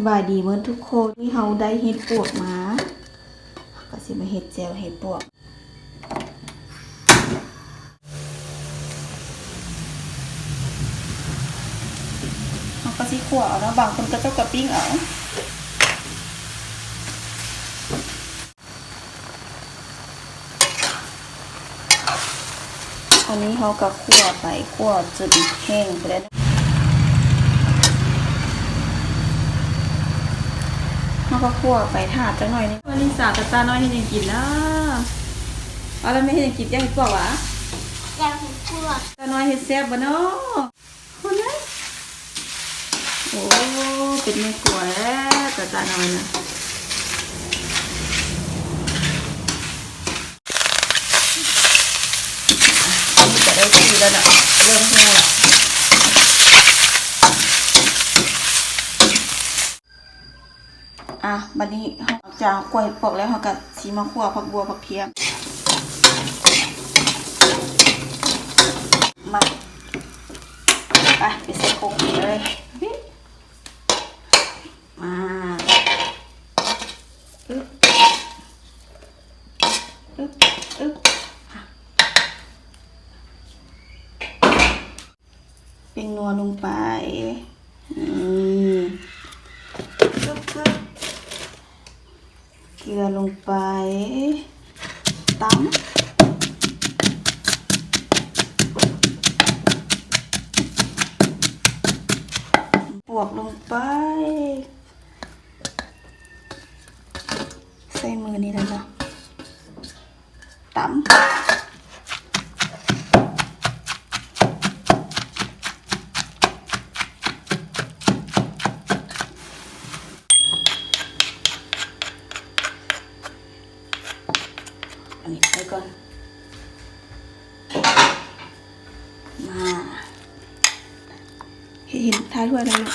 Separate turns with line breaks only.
บายดีเมื่อทุกคนที่เฮาได้เห็ดปวกมาก็สิมาเห็ดแจวเห็ดปวกเฮาก็สิคั่วเอาเนาะบางคนก็เจ้ากระปิ้งเอาอันนี้เฮาก็คั่วไปคั่วจนแห้งไปแล้วเขาก็คั่วไปถาดจังหน่อยนึงวันนี้สาวตาน้อยให้ยังกินนะเอาแล้วไม่ให้ยังกินยังปวกวะ
แก้วเห็ดพวก
ตาน้อยเห็ดแซ่บบ่เนาะคนนั้นโอ้เป็นแม่ครัวแล้วตาน้อยนะจะได้ทีแล้วนะเริ่มแห้งแล้วบัดนี้เราจะกล้วยปอกแล้วเราก็สีมะขั่วผักบัวผักเทียมมาไปใส่โคกเลยมาเป็นนัวลงไปเกลือลงไปตำบวกลงไปใส่มือนี่แล้วนะตำอันนี้ไปก่อนมาเห็นท้ายถ้วยแล้วลูก